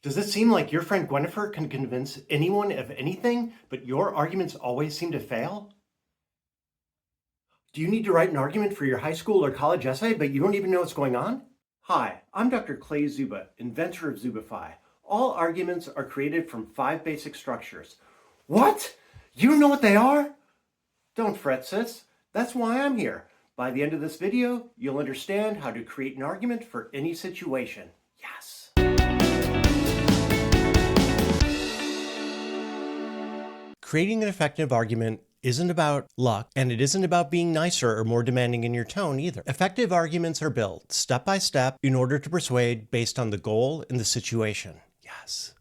Does it seem like your friend Gwennifer can convince anyone of anything, but your arguments always seem to fail? Do you need to write an argument for your high school or college essay, but you don't even know what's going on? Hi, I'm Dr. Clay Zuba, inventor of Zubify. All arguments are created from 5 basic structures. What? You know what they are? Don't fret, sis. That's why I'm here. By the end of this video, you'll understand how to create an argument for any situation. Yes. Creating an effective argument isn't about luck, and it isn't about being nicer or more demanding in your tone either. Effective arguments are built step by step in order to persuade based on the goal and the situation.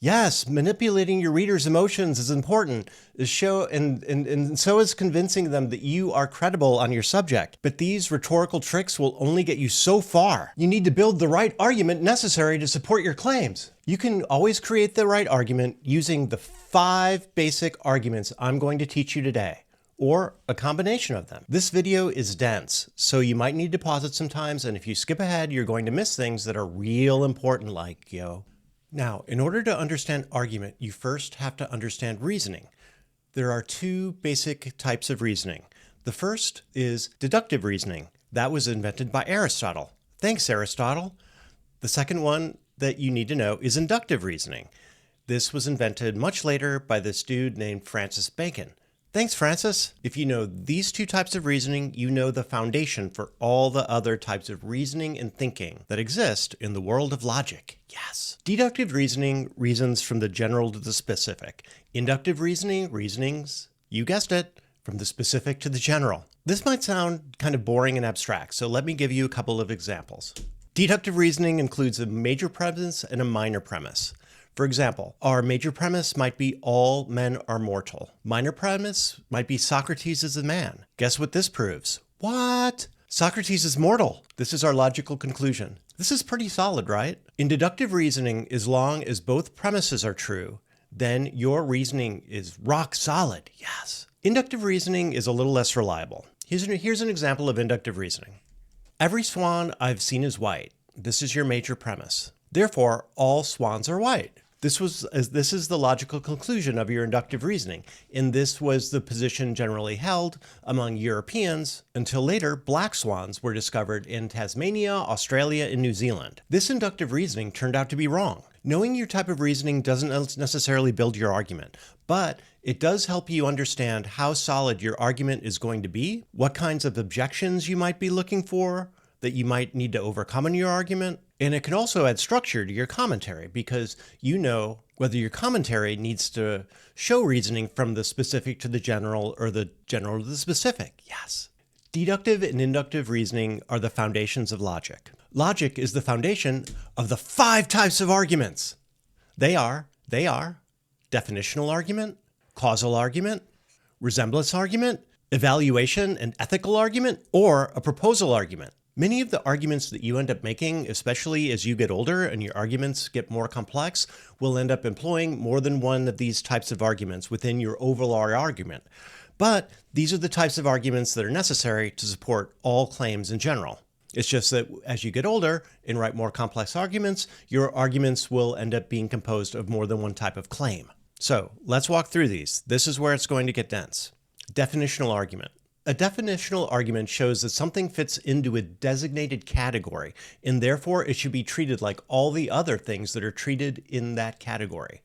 Yes, manipulating your reader's emotions is important, and so is convincing them that you are credible on your subject. But these rhetorical tricks will only get you so far. You need to build the right argument necessary to support your claims. You can always create the right argument using the 5 basic arguments I'm going to teach you today, or a combination of them. This video is dense, so you might need to pause it sometimes, and if you skip ahead, you're going to miss things that are real important, like, Now, in order to understand argument, you first have to understand reasoning. There are 2 basic types of reasoning. The first is deductive reasoning. That was invented by Aristotle. Thanks, Aristotle. The second one that you need to know is inductive reasoning. This was invented much later by this dude named Francis Bacon. Thanks, Francis. If you know these 2 types of reasoning, you know the foundation for all the other types of reasoning and thinking that exist in the world of logic. Yes. Deductive reasoning reasons from the general to the specific. Inductive reasoning reasonings, you guessed it, from the specific to the general. This might sound kind of boring and abstract, so let me give you a couple of examples. Deductive reasoning includes a major premise and a minor premise. For example, our major premise might be all men are mortal. Minor premise might be Socrates is a man. Guess what this proves? What? Socrates is mortal. This is our logical conclusion. This is pretty solid, right? In deductive reasoning, as long as both premises are true, then your reasoning is rock solid. Yes. Inductive reasoning is a little less reliable. Here's an example of inductive reasoning. Every swan I've seen is white. This is your major premise. Therefore, all swans are white. This is the logical conclusion of your inductive reasoning, and this was the position generally held among Europeans until later black swans were discovered in Tasmania, Australia, and New Zealand. This inductive reasoning turned out to be wrong. Knowing your type of reasoning doesn't necessarily build your argument, but it does help you understand how solid your argument is going to be, what kinds of objections you might be looking for, that you might need to overcome in your argument. And it can also add structure to your commentary because you know whether your commentary needs to show reasoning from the specific to the general or the general to the specific. Yes. Deductive and inductive reasoning are the foundations of logic. Logic is the foundation of the 5 types of arguments. They are definitional argument, causal argument, resemblance argument, evaluation and ethical argument, or a proposal argument. Many of the arguments that you end up making, especially as you get older and your arguments get more complex, will end up employing more than one of these types of arguments within your overall argument. But these are the types of arguments that are necessary to support all claims in general. It's just that as you get older and write more complex arguments, your arguments will end up being composed of more than one type of claim. So let's walk through these. This is where it's going to get dense. Definitional argument. A definitional argument shows that something fits into a designated category, and therefore it should be treated like all the other things that are treated in that category.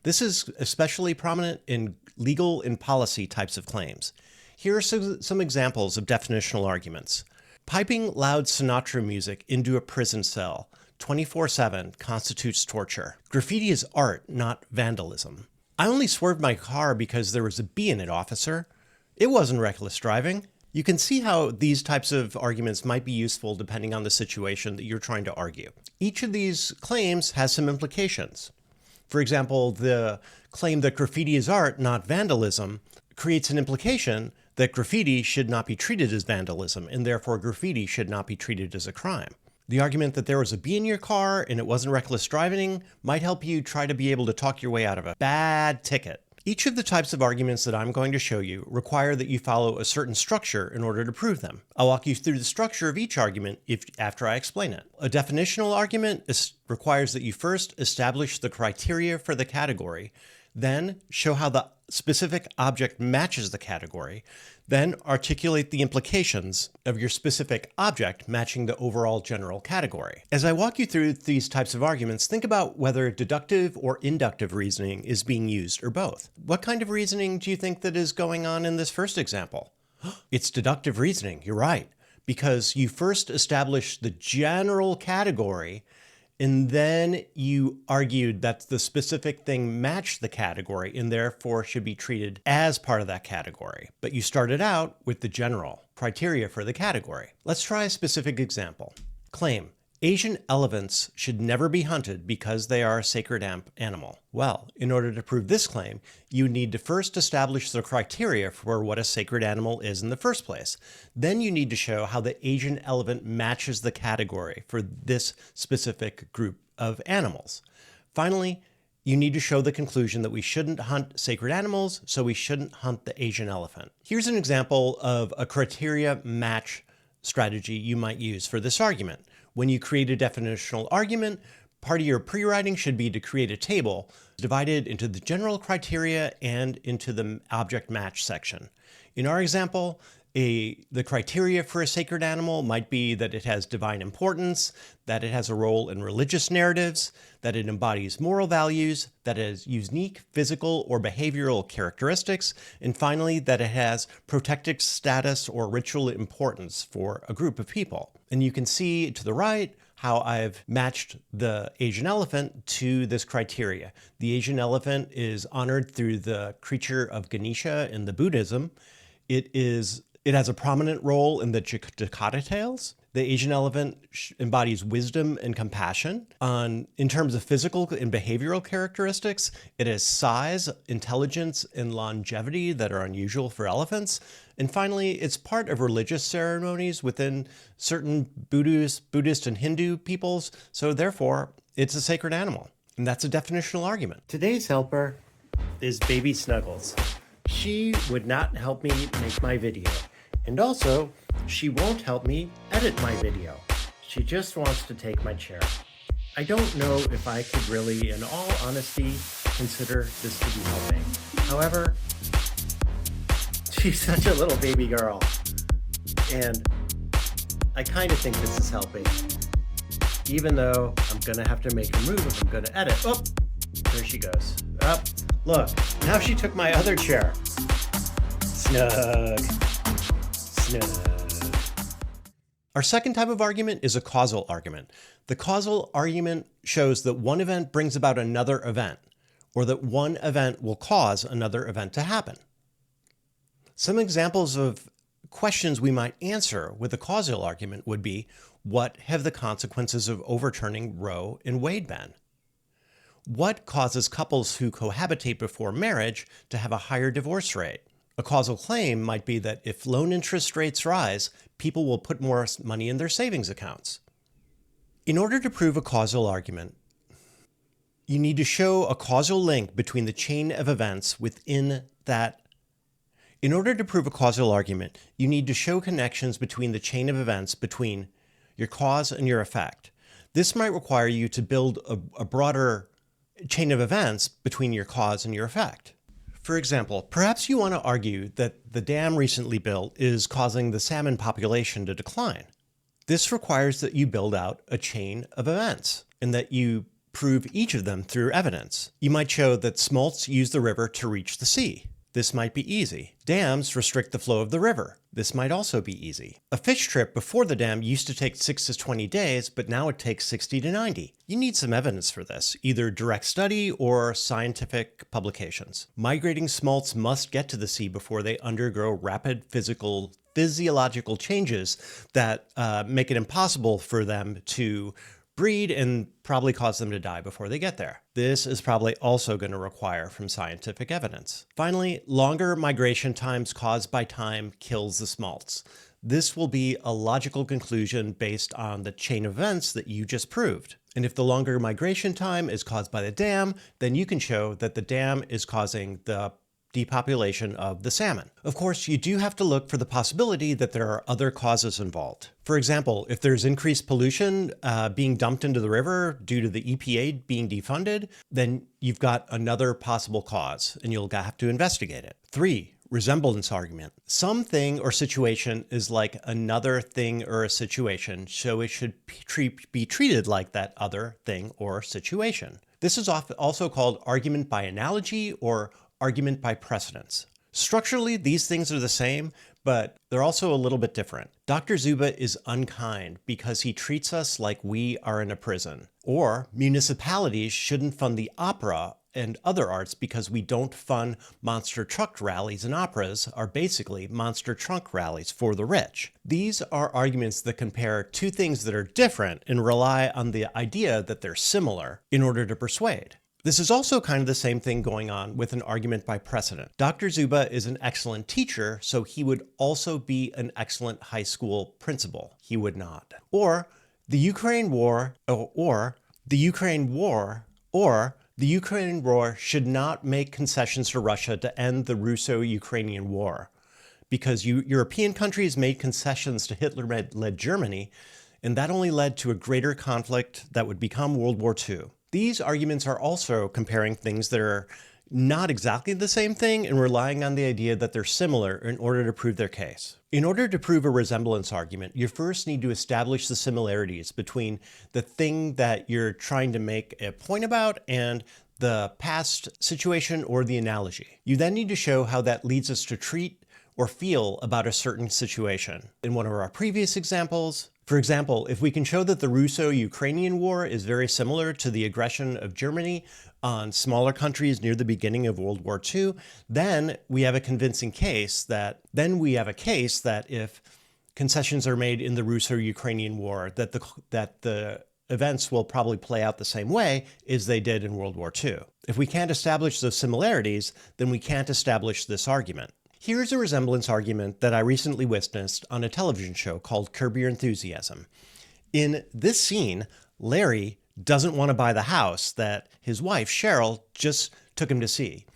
This is especially prominent in legal and policy types of claims. Here are some examples of definitional arguments. Piping loud Sinatra music into a prison cell 24/7 constitutes torture. Graffiti is art, not vandalism. I only swerved my car because there was a bee in it, officer. It wasn't reckless driving. You can see how these types of arguments might be useful depending on the situation that you're trying to argue. Each of these claims has some implications. For example, the claim that graffiti is art, not vandalism, creates an implication that graffiti should not be treated as vandalism, and therefore graffiti should not be treated as a crime. The argument that there was a bee in your car and it wasn't reckless driving might help you try to be able to talk your way out of a bad ticket. Each of the types of arguments that I'm going to show you require that you follow a certain structure in order to prove them. I'll walk you through the structure of each argument after I explain it. A definitional argument requires that you first establish the criteria for the category, then show how the specific object matches the category, then articulate the implications of your specific object matching the overall general category. As I walk you through these types of arguments, think about whether deductive or inductive reasoning is being used, or both. What kind of reasoning do you think that is going on in this first example? It's deductive reasoning, you're right, because you first establish the general category and then you argued that the specific thing matched the category and therefore should be treated as part of that category. But you started out with the general criteria for the category. Let's try a specific example. Claim: Asian elephants should never be hunted because they are a sacred animal. Well, in order to prove this claim, you need to first establish the criteria for what a sacred animal is in the first place. Then you need to show how the Asian elephant matches the category for this specific group of animals. Finally, you need to show the conclusion that we shouldn't hunt sacred animals, so we shouldn't hunt the Asian elephant. Here's an example of a criteria match strategy you might use for this argument. When you create a definitional argument, part of your pre-writing should be to create a table divided into the general criteria and into the object match section. In our example, the criteria for a sacred animal might be that it has divine importance, that it has a role in religious narratives, that it embodies moral values, that it has unique physical or behavioral characteristics, and finally, that it has protective status or ritual importance for a group of people. And you can see to the right how I've matched the Asian elephant to this criteria. The Asian elephant is honored through the creature of Ganesha in the Buddhism. It has a prominent role in the Dakota tales. The Asian elephant embodies wisdom and compassion. In terms of physical and behavioral characteristics, it has size, intelligence, and longevity that are unusual for elephants. And finally, it's part of religious ceremonies within certain Buddhist and Hindu peoples, so therefore, it's a sacred animal. And that's a definitional argument. Today's helper is Baby Snuggles. She would not help me make my video. And also, she won't help me edit my video. She just wants to take my chair. I don't know if I could really, in all honesty, consider this to be helping. However, she's such a little baby girl. And I kind of think this is helping. Even though I'm gonna have to make her move if I'm gonna edit. Oh, there she goes. Oh, look, now she took my other chair. Snug. Our second type of argument is a causal argument. The causal argument shows that one event brings about another event, or that one event will cause another event to happen. Some examples of questions we might answer with a causal argument would be, what have the consequences of overturning Roe and Wade been? What causes couples who cohabitate before marriage to have a higher divorce rate? A causal claim might be that if loan interest rates rise, people will put more money in their savings accounts. In order to prove a causal argument, you need to show a causal link between the chain of events within that. In order to prove a causal argument, you need to show connections between the chain of events between your cause and your effect. This might require you to build a broader chain of events between your cause and your effect. For example, perhaps you want to argue that the dam recently built is causing the salmon population to decline. This requires that you build out a chain of events and that you prove each of them through evidence. You might show that smolts use the river to reach the sea. This might be easy. Dams restrict the flow of the river. This might also be easy. A fish trip before the dam used to take 6 to 20 days, but now it takes 60 to 90. You need some evidence for this, either direct study or scientific publications. Migrating smolts must get to the sea before they undergo rapid physiological changes that make it impossible for them to breed and probably cause them to die before they get there. This is probably also going to require from scientific evidence. Finally, longer migration times caused by time kills the smolts. this will be a logical conclusion based on the chain of events that you just proved. And if the longer migration time is caused by the dam, then you can show that the dam is causing the depopulation of the salmon. Of course, you do have to look for the possibility that there are other causes involved. For example, if there's increased pollution being dumped into the river due to the EPA being defunded, then you've got another possible cause and you'll have to investigate it. 3. Resemblance argument. Something or situation is like another thing or a situation, so it should be treated like that other thing or situation. This is also called argument by analogy or argument by precedence. Structurally, these things are the same, but they're also a little bit different. Dr. Zuba is unkind because he treats us like we are in a prison. Or municipalities shouldn't fund the opera and other arts because we don't fund monster truck rallies, and operas are basically monster truck rallies for the rich. These are arguments that compare two things that are different and rely on the idea that they're similar in order to persuade. This is also kind of the same thing going on with an argument by precedent. Dr. Zuba is an excellent teacher, so he would also be an excellent high school principal. He would not. Or the Ukraine war, the Ukraine war should not make concessions to Russia to end the Russo-Ukrainian war, because European countries made concessions to Hitler-led Germany, and that only led to a greater conflict that would become World War II. These arguments are also comparing things that are not exactly the same thing and relying on the idea that they're similar in order to prove their case. In order to prove a resemblance argument, you first need to establish the similarities between the thing that you're trying to make a point about and the past situation or the analogy. You then need to show how that leads us to treat or feel about a certain situation. In one of our previous examples, for example, if we can show that the Russo-Ukrainian war is very similar to the aggression of Germany on smaller countries near the beginning of World War II, then we have a convincing case that if concessions are made in the Russo-Ukrainian war, that the events will probably play out the same way as they did in World War II. If we can't establish those similarities, then we can't establish this argument. Here's a resemblance argument that I recently witnessed on a television show called Curb Your Enthusiasm. In this scene, Larry doesn't want to buy the house that his wife, Cheryl, just took him to see.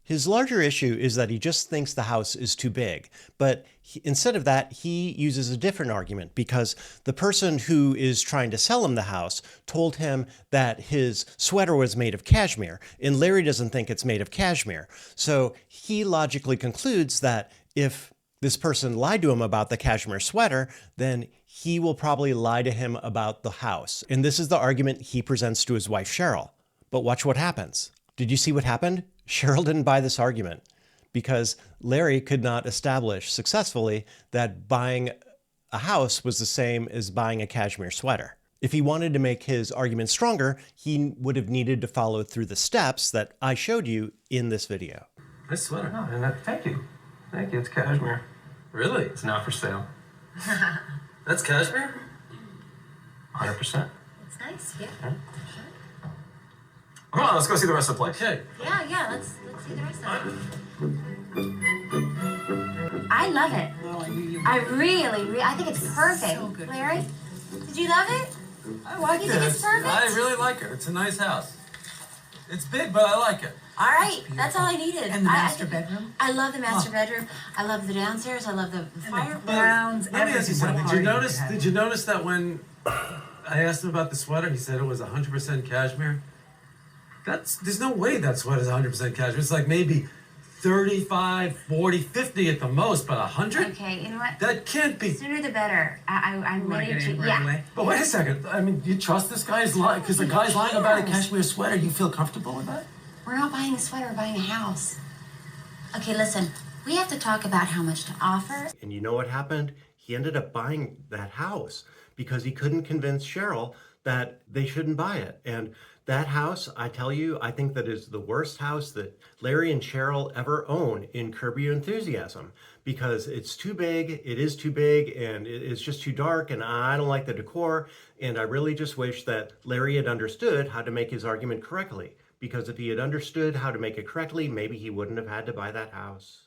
His larger issue is that he just thinks the house is too big, but instead of that, he uses a different argument because the person who is trying to sell him the house told him that his sweater was made of cashmere, and Larry doesn't think it's made of cashmere. So he logically concludes that if this person lied to him about the cashmere sweater, then he will probably lie to him about the house. And this is the argument he presents to his wife, Cheryl. But watch what happens. Did you see what happened? Cheryl didn't buy this argument because Larry could not establish successfully that buying a house was the same as buying a cashmere sweater. If he wanted to make his argument stronger, he would have needed to follow through the steps that I showed you in this video. This sweater, no, and thank you. Thank you, it's cashmere. Really? It's not for sale. That's cashmere? 100%. It's nice, yeah. Come on, let's go see the rest of the place. Okay. Yeah, let's see the rest of it. I love it. I think it's perfect. So good. Larry, did you love it? I like You it. think it's perfect? I really like it. It's a nice house. It's big, but I like it. All right, that's all I needed. And the master bedroom? I love the master bedroom. I love the downstairs. I love the fire. Browns, Let me ask you something. everything. Did you notice that when I asked him about the sweater, he said it was 100% cashmere? There's no way that sweater's 100% cashmere. It's like maybe 35, 40, 50 at the most, but 100? Okay, you know what? That can't be. The sooner the better. I'm You wanna ready get to. in right Yeah. away? But wait a second. I mean, do you trust this guy's lying? Because the guy's lying about a cashmere sweater. You feel comfortable with that? We're not buying a sweater. We're buying a house. Okay, listen. We have to talk about how much to offer. And you know what happened? He ended up buying that house because he couldn't convince Cheryl that they shouldn't buy it. And that house, I tell you, I think that is the worst house that Larry and Cheryl ever own in Curb Your Enthusiasm because it's too big, it is too big, and it's just too dark, and I don't like the decor, and I really just wish that Larry had understood how to make his argument correctly, because if he had understood how to make it correctly, maybe he wouldn't have had to buy that house.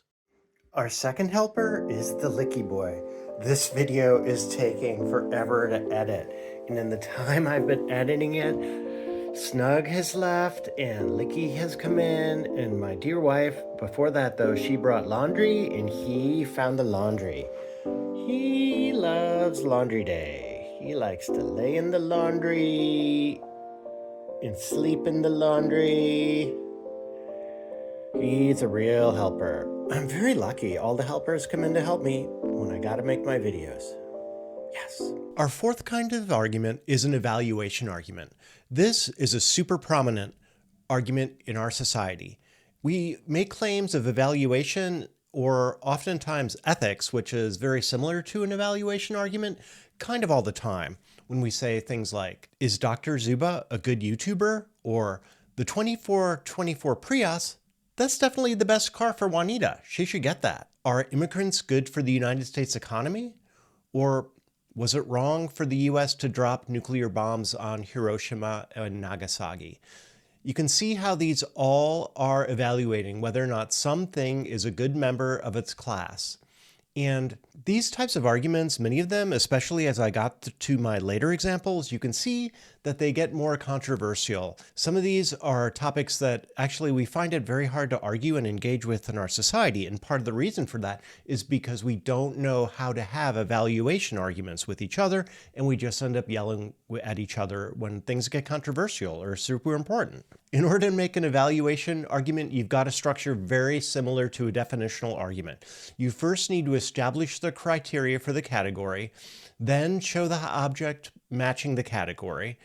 Our second helper is the Licky Boy. This video is taking forever to edit, and in the time I've been editing it, Snug has left and Licky has come in, and my dear wife, before that though, she brought laundry and he found the laundry. He loves laundry day. He likes to lay in the laundry and sleep in the laundry. He's a real helper. I'm very lucky. All the helpers come in to help me when I gotta make my videos. Yes. Our fourth kind of argument is an evaluation argument. This is a super prominent argument in our society. We make claims of evaluation or oftentimes ethics, which is very similar to an evaluation argument, kind of all the time. When we say things like, is Dr. Zuba a good YouTuber? Or the 2424 Prius, that's definitely the best car for Juanita. She should get that. Are immigrants good for the United States economy? Or was it wrong for the US to drop nuclear bombs on Hiroshima and Nagasaki? You can see how these all are evaluating whether or not something is a good member of its class. And these types of arguments, many of them, especially as I got to my later examples, you can see that they get more controversial. Some of these are topics that actually we find it very hard to argue and engage with in our society. And part of the reason for that is because we don't know how to have evaluation arguments with each other, and we just end up yelling at each other when things get controversial or super important. In order to make an evaluation argument, you've got a structure very similar to a definitional argument. You first need to establish the criteria for the category, then show the object matching the category,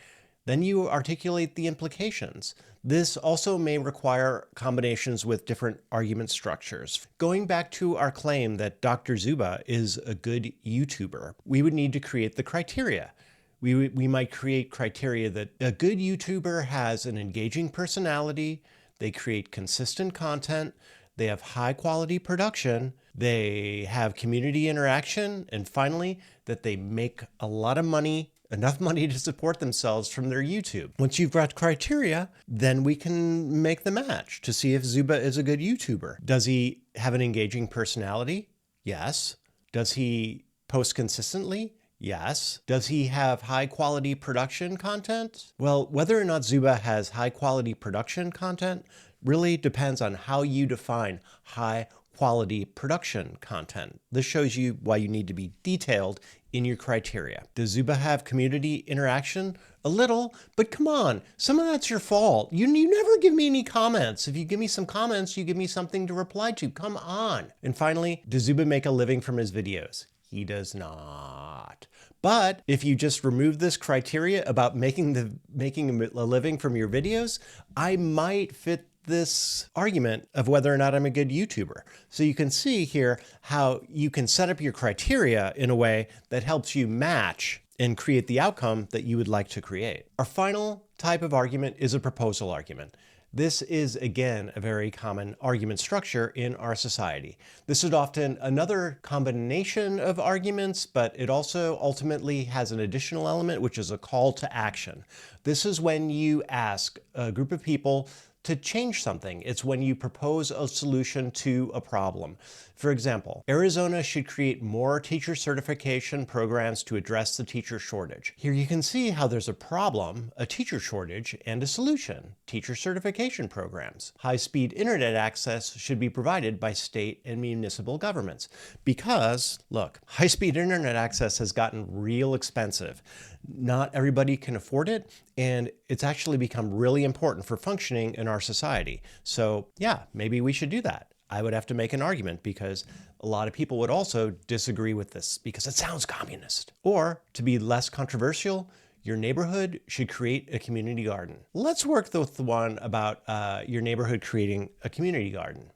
then you articulate the implications. This also may require combinations with different argument structures. Going back to our claim that Dr. Zuba is a good YouTuber, we would need to create the criteria. We might create criteria that a good YouTuber has an engaging personality, they create consistent content, they have high quality production, they have community interaction, and finally, that they make a lot of money, enough money to support themselves from their YouTube. Once you've got criteria, then we can make the match to see if Zuba is a good YouTuber. Does he have an engaging personality? Yes. Does he post consistently? Yes. Does he have high quality production content? Well, whether or not Zuba has high quality production content really depends on how you define high quality production content. This shows you why you need to be detailed in your criteria. Does Zuba have community interaction? A little, but come on, some of that's your fault. You never give me any comments. If you give me some comments, you give me something to reply to. Come on. And finally, does Zuba make a living from his videos? He does not. But if you just remove this criteria about making a living from your videos, I might fit this argument of whether or not I'm a good YouTuber. So you can see here how you can set up your criteria in a way that helps you match and create the outcome that you would like to create. Our final type of argument is a proposal argument. This is, again, a very common argument structure in our society. This is often another combination of arguments, but it also ultimately has an additional element, which is a call to action. This is when you ask a group of people to change something. It's when you propose a solution to a problem. For example, Arizona should create more teacher certification programs to address the teacher shortage. Here you can see how there's a problem, a teacher shortage, and a solution, teacher certification programs. High-speed internet access should be provided by state and municipal governments because, look, high-speed internet access has gotten real expensive. Not everybody can afford it, and it's actually become really important for functioning in our society. So yeah, maybe we should do that. I would have to make an argument because a lot of people would also disagree with this because it sounds communist. Or to be less controversial, your neighborhood should create a community garden. Let's work with the one about your neighborhood creating a community garden.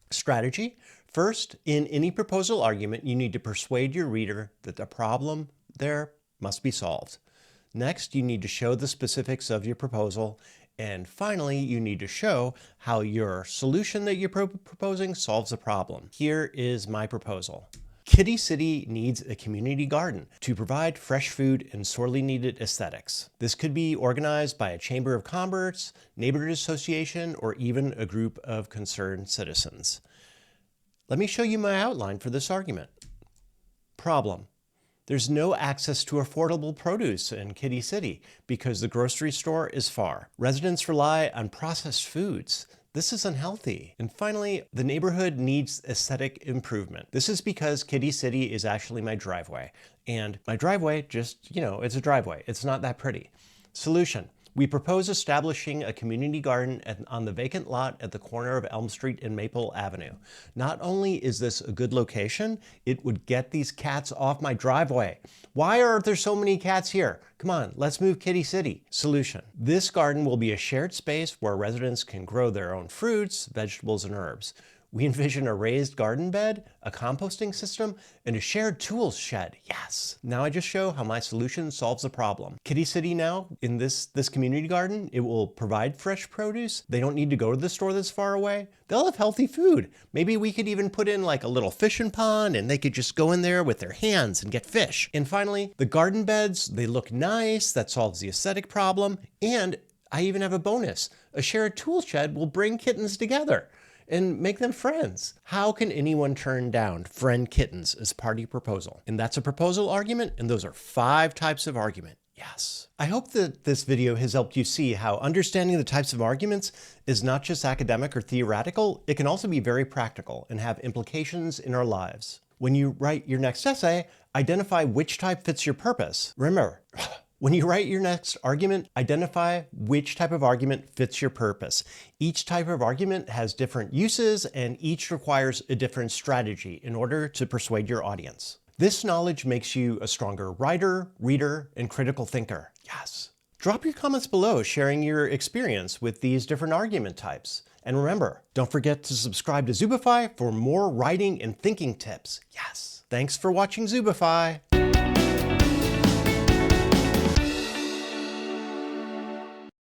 Strategy. First, in any proposal argument, you need to persuade your reader that the problem there must be solved. Next, you need to show the specifics of your proposal. And finally, you need to show how your solution that you're proposing solves a problem. Here is my proposal. Kitty City needs a community garden to provide fresh food and sorely needed aesthetics. This could be organized by a chamber of commerce, neighborhood association, or even a group of concerned citizens. Let me show you my outline for this argument. Problem. There's no access to affordable produce in Kitty City because the grocery store is far. Residents rely on processed foods. This is unhealthy. And finally, the neighborhood needs aesthetic improvement. This is because Kitty City is actually my driveway. And my driveway just, it's a driveway. It's not that pretty. Solution. We propose establishing a community garden on the vacant lot at the corner of Elm Street and Maple Avenue. Not only is this a good location, it would get these cats off my driveway. Why are there so many cats here? Come on, let's move Kitty City. Solution. This garden will be a shared space where residents can grow their own fruits, vegetables, and herbs. We envision a raised garden bed, a composting system, and a shared tools shed. Yes! Now I just show how my solution solves a problem. Kitty City now, in this community garden, it will provide fresh produce. They don't need to go to the store that's far away. They'll have healthy food. Maybe we could even put in like a little fishing pond and they could just go in there with their hands and get fish. And finally, the garden beds, they look nice. That solves the aesthetic problem. And I even have a bonus. A shared tool shed will bring kittens together and make them friends. How can anyone turn down friend kittens as party proposal? And that's a proposal argument, and those are 5 types of argument. Yes. I hope that this video has helped you see how understanding the types of arguments is not just academic or theoretical, it can also be very practical and have implications in our lives. When you write your next essay, identify which type fits your purpose. Remember, when you write your next argument, identify which type of argument fits your purpose. Each type of argument has different uses and each requires a different strategy in order to persuade your audience. This knowledge makes you a stronger writer, reader, and critical thinker. Yes. Drop your comments below sharing your experience with these different argument types. And remember, don't forget to subscribe to Zubify for more writing and thinking tips. Yes. Thanks for watching Zubify.